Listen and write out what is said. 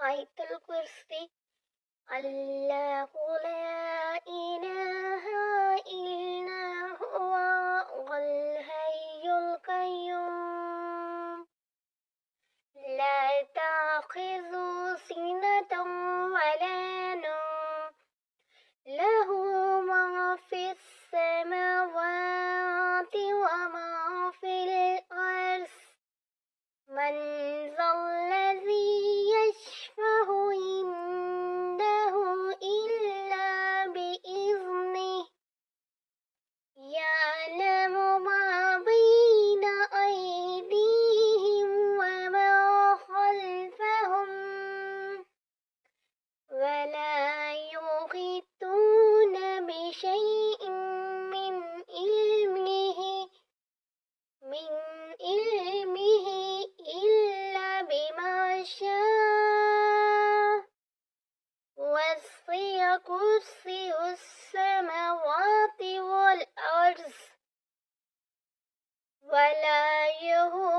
आयतुल कुर्सी। अल्लाहु ला इलाहा इल्ला हुवा वल हय्युल कय्यूम ला ताखिज़ु सिनतन वला नौम लहू मा फिस समावाति व मा फिल अर्ज़ मन ज़ल्लज़ी यशफ़अु इंदहु इल्ला बिइज़्निहि यअलमु मा बैना अयदीहिम व मा खल्फ़हुम वला युहीतूना बिशैइन मिन इल्मिही इल्ला बिमा शाअ वसिअ कुर्सियुस समावाति वल अर्ज़ वला यहूदुहु